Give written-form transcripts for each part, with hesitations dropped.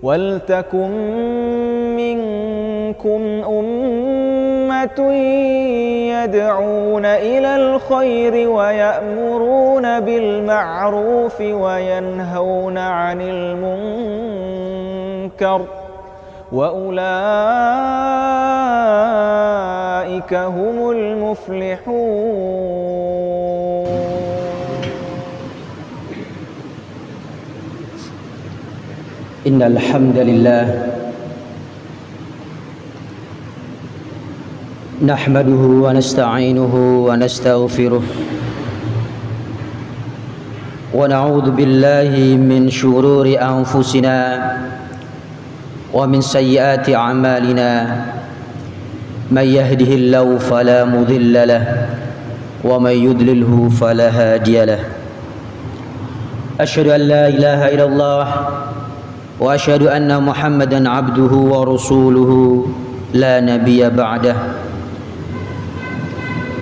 وَلْتَكُنْ مِنْكُمْ أُمَّةٌ يَدْعُونَ إِلَى الْخَيْرِ وَيَأْمُرُونَ بِالْمَعْرُوفِ وَيَنْهَوْنَ عَنِ الْمُنْكَرِ وَأُولَئِكَ هُمُ الْمُفْلِحُونَ. إن الحمد لله نحمده ونستعينه ونستغفره ونعوذ بالله من شرور أنفسنا ومن سيئات أعمالنا من يهده الله فلا مضل له ومن يضلله فلا هادي له أشهد أن لا إله إلا الله وأشهد أن محمدا عبده ورسوله لا نبي بعده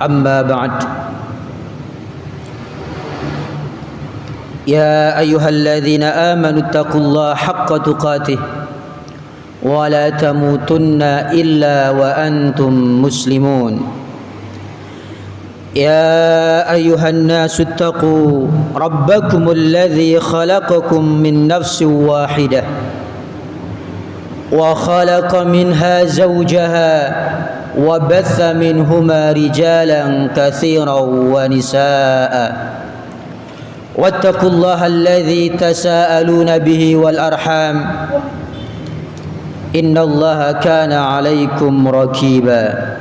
أما بعد يا أيها الذين آمنوا اتقوا الله حق تقاته ولا تموتن إلا وأنتم مسلمون يا أيها الناس اتقوا ربكم الذي خلقكم من نفس واحدة وخلق منها زوجها وبث منهما رجالا كثيرا ونساء واتقوا الله الذي تساءلون به والأرحام إن الله كان عليكم رقيبا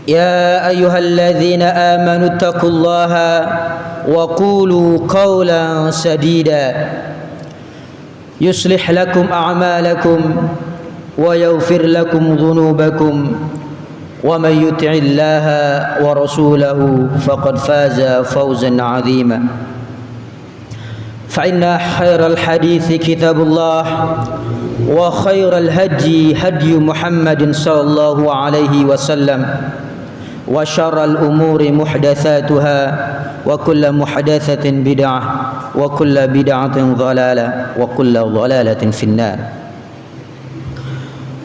يا أيها الذين آمنوا اتقوا الله وقولوا قولا سديدا يصلح لكم أعمالكم ويغفر لكم ذنوبكم ومن يطع الله ورسوله فقد فاز فوزا عظيما فإن خير الحديث كتاب الله وخير الهدي هدي محمد صلى الله عليه وسلم وشر الأمور محدثاتها وكل محدثة بدعة وكل بدعة ضلالة وكل ضلالة في النار.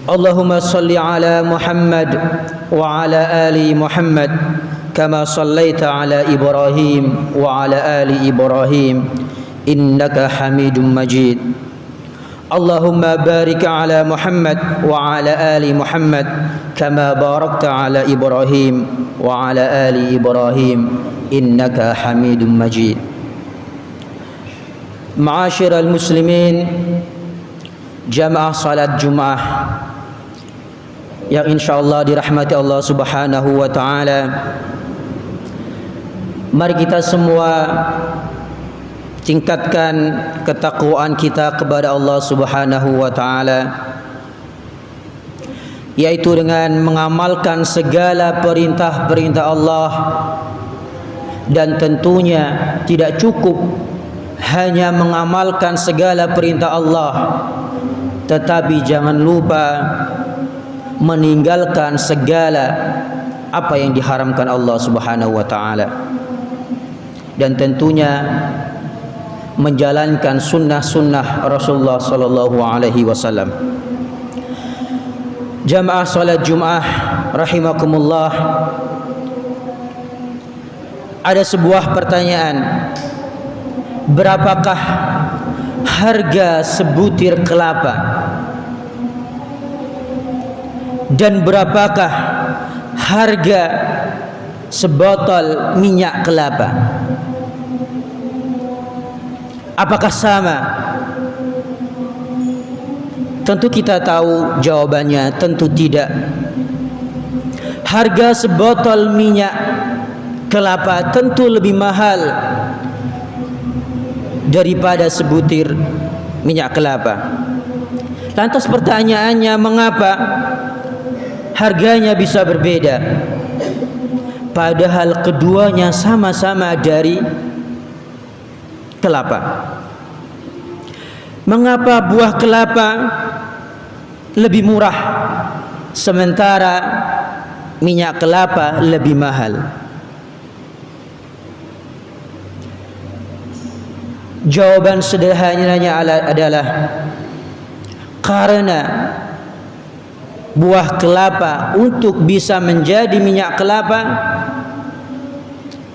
اللهم صل على محمد وعلى آل محمد كما صليت على إبراهيم وعلى آل إبراهيم إنك حميد مجيد. اللهم بارك على محمد وعلى آل محمد كما باركت على إبراهيم وعلى آل إبراهيم إنك حميد مجيد. معاشر المسلمين, jamaah salat Jumat yang insyaallah dirahmati Allah Subhanahu wa taala. Mari kita semua tingkatkan ketakwaan kita kepada Allah Subhanahu wa taala, yaitu dengan mengamalkan segala perintah-perintah Allah, dan tentunya tidak cukup hanya mengamalkan segala perintah Allah, tetapi jangan lupa meninggalkan segala apa yang diharamkan Allah Subhanahu wa taala, dan tentunya menjalankan sunnah-sunnah Rasulullah sallallahu alaihi wasallam. Jamaah salat Jumat rahimakumullah, ada sebuah pertanyaan, berapakah harga sebutir kelapa dan berapakah harga sebotol minyak kelapa? Apakah sama? Tentu kita tahu jawabannya, tentu tidak. Harga sebotol minyak kelapa tentu lebih mahal daripada sebutir minyak kelapa. Lantas pertanyaannya, mengapa harganya bisa berbeda? Padahal keduanya sama-sama dari kelapa. Mengapa buah kelapa lebih murah sementara minyak kelapa lebih mahal? Jawaban sederhananya adalah karena buah kelapa untuk bisa menjadi minyak kelapa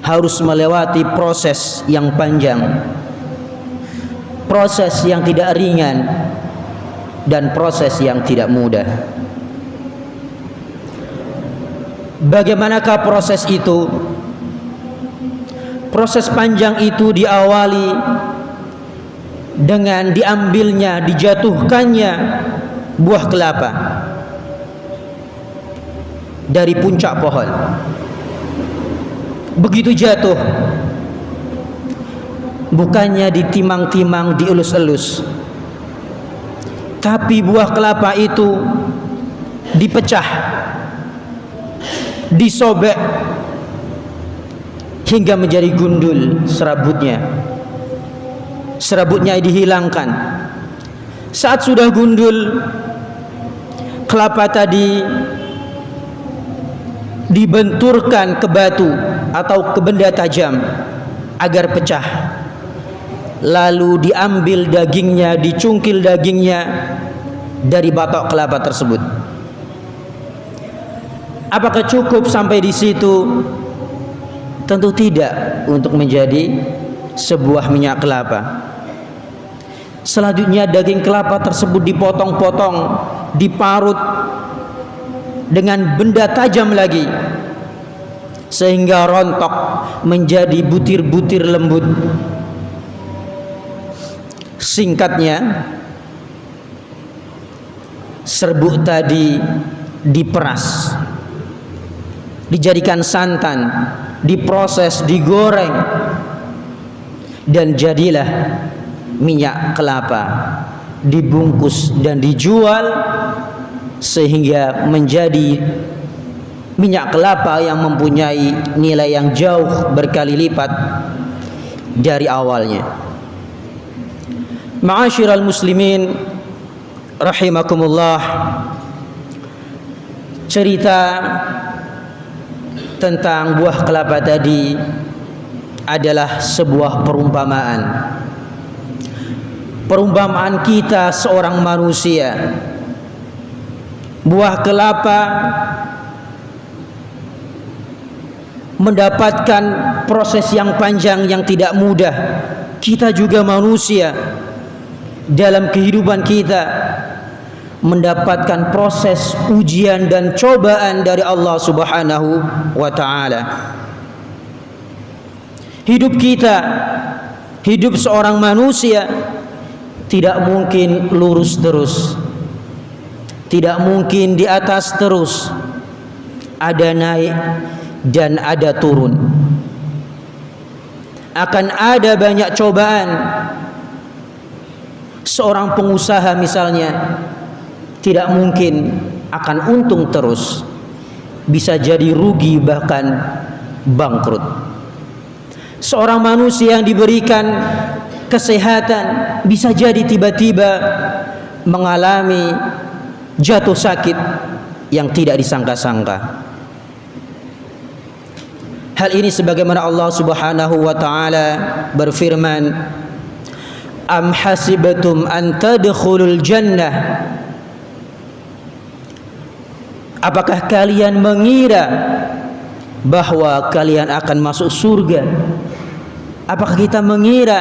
harus melewati proses yang panjang, proses yang tidak ringan, dan proses yang tidak mudah. Bagaimanakah proses itu? Proses panjang itu diawali dengan diambilnya, dijatuhkannya buah kelapa dari puncak pohon. Begitu jatuh, bukannya ditimang-timang, dielus-elus, tapi buah kelapa itu dipecah, disobek hingga menjadi gundul serabutnya. Serabutnya dihilangkan. Saat sudah gundul, kelapa tadi dibenturkan ke batu atau ke benda tajam agar pecah. Lalu diambil dagingnya, dicungkil dagingnya dari batok kelapa tersebut. Apakah cukup sampai di situ? Tentu tidak untuk menjadi sebuah minyak kelapa. Selanjutnya daging kelapa tersebut dipotong-potong, diparut dengan benda tajam lagi sehingga rontok menjadi butir-butir lembut. Singkatnya, serbuk tadi diperas, dijadikan santan, diproses, digoreng, dan jadilah minyak kelapa, dibungkus dan dijual sehingga menjadi minyak kelapa yang mempunyai nilai yang jauh berkali lipat dari awalnya. Ma'asyiral muslimin rahimakumullah, cerita tentang buah kelapa tadi adalah sebuah perumpamaan. Perumpamaan kita seorang manusia. Buah kelapa mendapatkan proses yang panjang yang tidak mudah. Kita juga manusia, dalam kehidupan kita mendapatkan proses ujian dan cobaan dari Allah Subhanahu wa ta'ala. Hidup kita, hidup seorang manusia tidak mungkin lurus terus, tidak mungkin di atas terus. Ada naik dan ada turun. Akan ada banyak cobaan. Seorang pengusaha misalnya tidak mungkin akan untung terus, bisa jadi rugi bahkan bangkrut. Seorang manusia yang diberikan kesehatan bisa jadi tiba-tiba mengalami jatuh sakit yang tidak disangka-sangka. Hal ini sebagaimana Allah Subhanahu wa ta'ala berfirman, Am hasibatum an tadkhulul jannah, apakah kalian mengira bahwa kalian akan masuk surga? Apakah kita mengira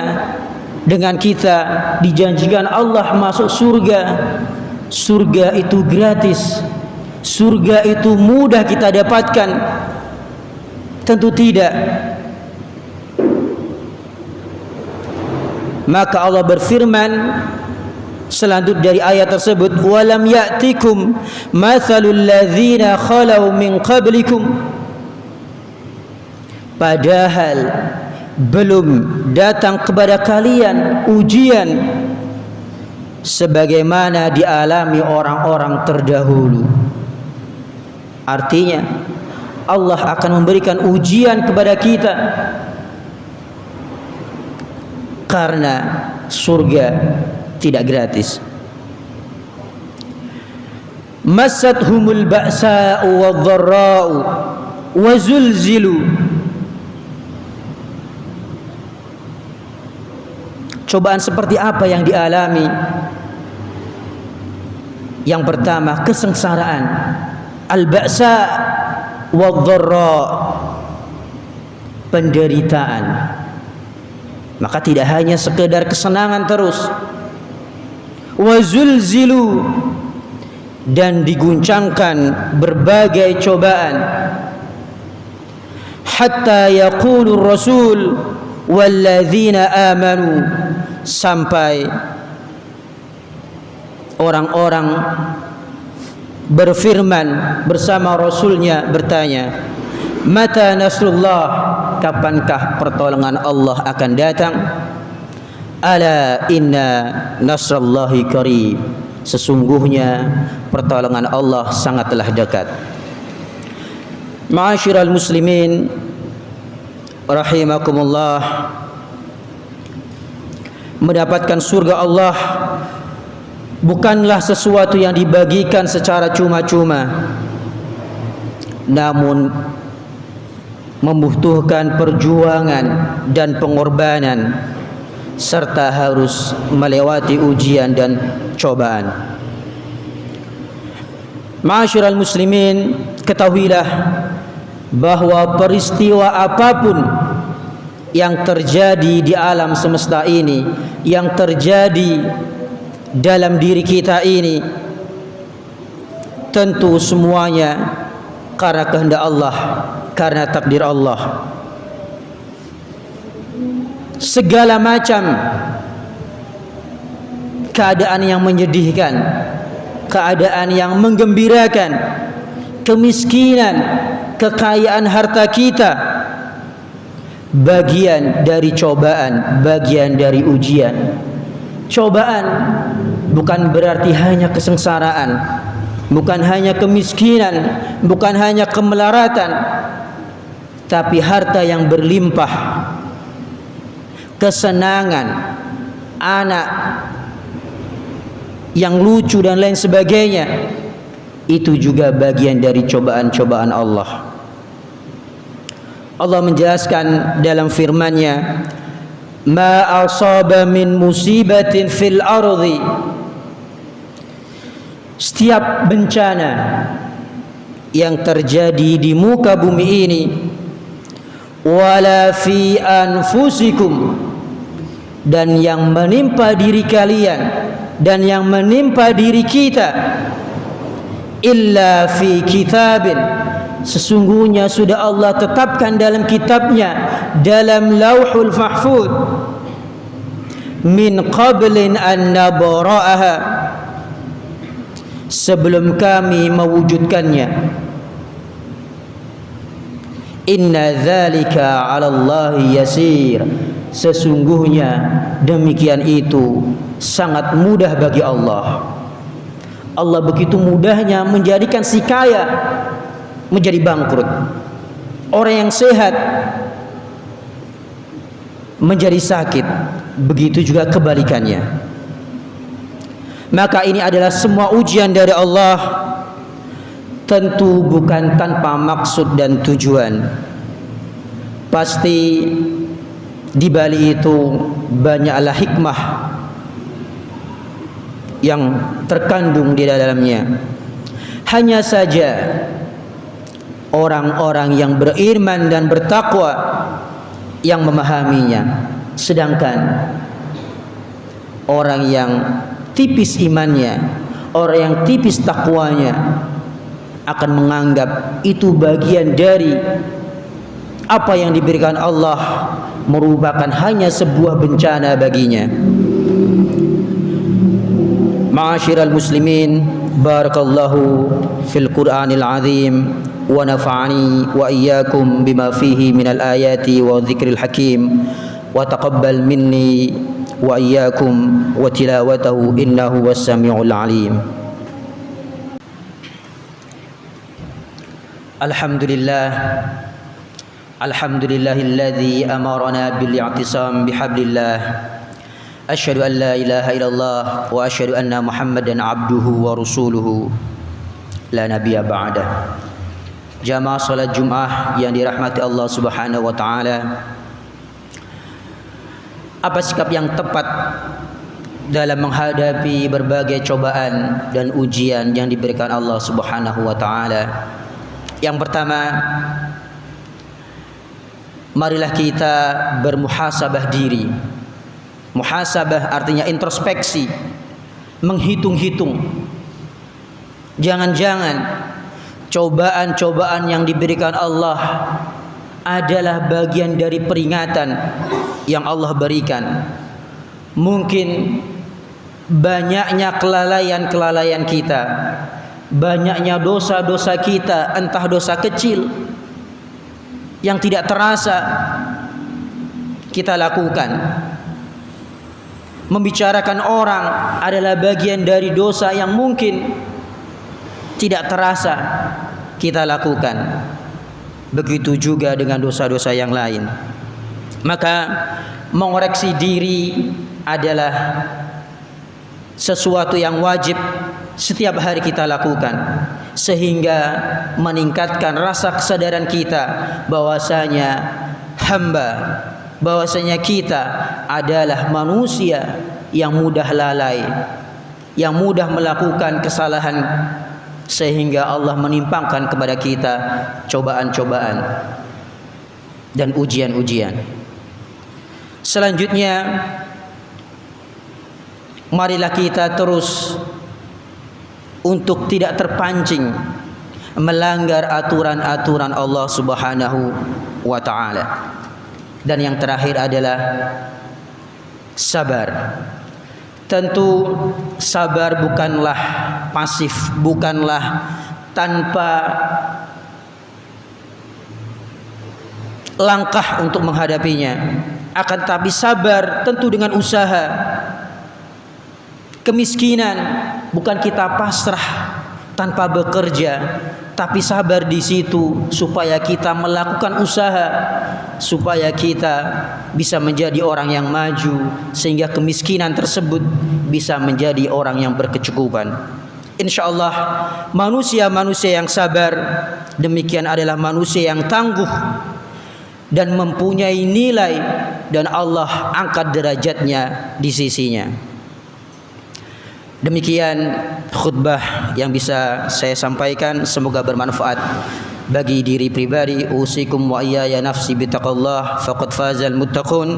dengan kita dijanjikan Allah masuk surga, surga itu gratis, surga itu mudah kita dapatkan? Tentu tidak. Maka Allah berfirman selanjutnya dari ayat tersebut, walam ya'tikum mathalul ladzina khalau min qablikum, padahal belum datang kepada kalian ujian sebagaimana dialami orang-orang terdahulu. Artinya Allah akan memberikan ujian kepada kita karena surga tidak gratis. Massathumul ba'sa'u wadh-dharra'u wa zulzilu, Cobaan seperti apa yang dialami? Yang pertama, kesengsaraan, al-ba'sa wad-dharra, penderitaan. Maka tidak hanya sekedar kesenangan terus, wazulzilu, dan diguncangkan berbagai cobaan, hatta yaqulu rasul walladzina amanu, sampai orang-orang berfirman bersama rasulnya bertanya, mata nasrullah, kapankah pertolongan Allah akan datang? Ala inna nasrallahi qarib, sesungguhnya pertolongan Allah sangatlah dekat. Ma'asyiral muslimin rahimakumullah, mendapatkan surga Allah bukanlah sesuatu yang dibagikan secara cuma-cuma, namun membutuhkan perjuangan dan pengorbanan, serta harus melewati ujian dan cobaan. Ma'asyiral muslimin, ketahuilah bahwa peristiwa apapun yang terjadi di alam semesta ini, yang terjadi dalam diri kita ini, tentu semuanya karena kehendak Allah, karena takdir Allah. Segala macam keadaan yang menyedihkan, keadaan yang menggembirakan, kemiskinan, kekayaan harta kita, bagian dari cobaan, bagian dari ujian. Cobaan bukan berarti hanya kesengsaraan, bukan hanya kemiskinan, bukan hanya kemelaratan, tapi harta yang berlimpah, kesenangan, anak yang lucu dan lain sebagainya. Itu juga bagian dari cobaan-cobaan Allah. Allah menjelaskan dalam firman-Nya, ma asaba min musibatin fil ardi, setiap bencana yang terjadi di muka bumi ini, wala fi anfusikum, dan yang menimpa diri kalian dan yang menimpa diri kita, illa fi kitabin, sesungguhnya sudah Allah tetapkan dalam kitabnya, dalam lauhul mahfuz, min qablin an nabra'aha, sebelum kami mewujudkannya. Inna dzalika 'ala Allahi yasir, sesungguhnya demikian itu sangat mudah bagi Allah. Allah begitu mudahnya menjadikan si kaya menjadi bangkrut, orang yang sehat menjadi sakit, begitu juga kebalikannya. Maka ini adalah semua ujian dari Allah, tentu bukan tanpa maksud dan tujuan. Pasti di balik itu banyaklah hikmah yang terkandung di dalamnya. Hanya saja orang-orang yang beriman dan bertakwa yang memahaminya, sedangkan orang yang tipis imannya, orang yang tipis takwanya akan menganggap itu bagian dari apa yang diberikan Allah, merupakan hanya sebuah bencana baginya. Ma'asyiral muslimin, barakallahu fil Qur'anil azim, wa nafa'ani wa iyyakum bima fihi minal ayati wa dzikril hakim, wa taqabbal minni wa iyyakum wa tilawatahu innahu was-sami'ul alim. Alhamdulillah, alhamdulillahilladzi amarna bil i'tisam bihablillah. Asyhadu an la ilaha illallah wa asyhadu anna Muhammadan abduhu wa rasuluhu la nabiyya ba'dah. Jamaah salat Jumat yang dirahmati Allah Subhanahu wa taala, Apa sikap yang tepat dalam menghadapi berbagai cobaan dan ujian yang diberikan Allah Subhanahu wa taala? Yang pertama, marilah kita bermuhasabah diri. Muhasabah artinya introspeksi, menghitung-hitung. Jangan-jangan cobaan-cobaan yang diberikan Allah adalah bagian dari peringatan yang Allah berikan. Mungkin banyaknya kelalaian-kelalaian kita, banyaknya dosa-dosa kita, entah dosa kecil yang tidak terasa kita lakukan. Membicarakan orang adalah bagian dari dosa yang mungkin tidak terasa kita lakukan. Begitu juga dengan dosa-dosa yang lain. Maka mengoreksi diri adalah sesuatu yang wajib setiap hari kita lakukan, sehingga meningkatkan rasa kesadaran kita bahwasanya hamba, bahwasanya kita adalah manusia yang mudah lalai, yang mudah melakukan kesalahan, sehingga Allah menimpakan kepada kita cobaan-cobaan dan ujian-ujian. Selanjutnya, marilah kita terus untuk tidak terpancing melanggar aturan-aturan Allah Subhanahu wa taala. Dan yang terakhir adalah sabar. Tentu sabar bukanlah pasif, bukanlah tanpa langkah untuk menghadapinya. Akan tapi sabar tentu dengan usaha. Kemiskinan bukan kita pasrah tanpa bekerja, tapi sabar di situ supaya kita melakukan usaha, supaya kita bisa menjadi orang yang maju, sehingga kemiskinan tersebut bisa menjadi orang yang berkecukupan. InsyaAllah manusia-manusia yang sabar demikian adalah manusia yang tangguh dan mempunyai nilai, dan Allah angkat derajatnya di sisinya. Demikian khutbah yang bisa saya sampaikan, semoga bermanfaat bagi diri pribadi. Usikum wa iyaya nafsi bitaqallah faqad fazal muttaqun.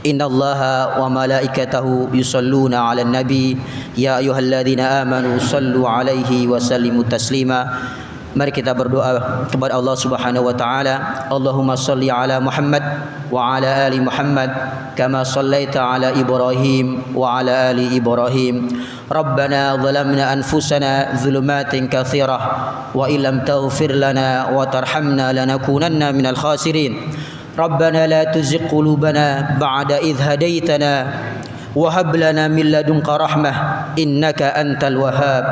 Innallaha wa malaikatahu yusalluna 'alan nabi ya ayyuhalladzina amanu sallu 'alaihi wa sallimu taslima. Mari kita berdoa kepada Allah Subhanahu wa taala. Allahumma shalli ala Muhammad wa ala ali Muhammad kama shallaita ala Ibrahim wa ala ali Ibrahim. Rabbana zalamna anfusana zulumatin katsirah wa illam taghfir lana wa tarhamna lanakunanna minal khasirin. Rabbana la tuzigh qulubana ba'da idh hadaitana wa hab lana min ladunka rahmah innaka antal wahhab.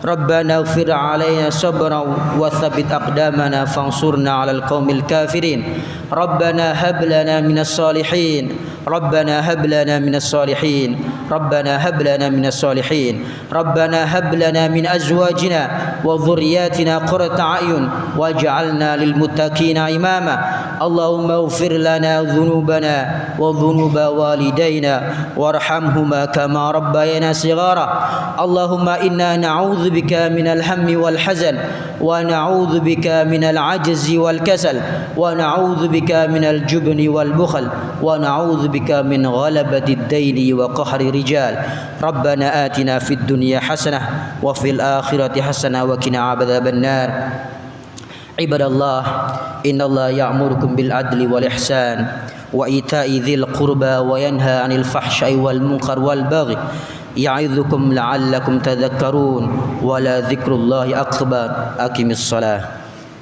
Rabbana ighfir 'alaina sabran wa tsabbit aqdamana fansurna 'alal qaumil kafirin. Rabbana hab lana minas salihin. Rabbana hab lana minas salihin. Rabbana hab lana minas salihin. Rabbana hab lana min azwajina wa dhurriyyatina qurrata a'yun waj'alna lil muttaqina imama. Allahumma ighfir lana dhunubana wa dhunuba walidayna warhamhuma kama rabbayana shighara. Allahumma inna na'udzu bika minal hammi wal hazan wa na'udzu bika minal ajzi wal kasal wa na'udzu bika minal jubni wal bukhl wa na'udzu bika min ghalabati ad-daini wa qahri rijal. Rabbana atina fid dunya hasanah wa fil akhirati hasanah wa qina adzaban nar. Ibadallah, innallaha ya'murukum bil adli wal ihsan wa ita'i dzil qurba wa yanha 'anil fahsya'i wal munkar wal baghi ya'idzukum la'allakum tadhakkarun wa la dzikrullahi akbar. Aqimis shalah.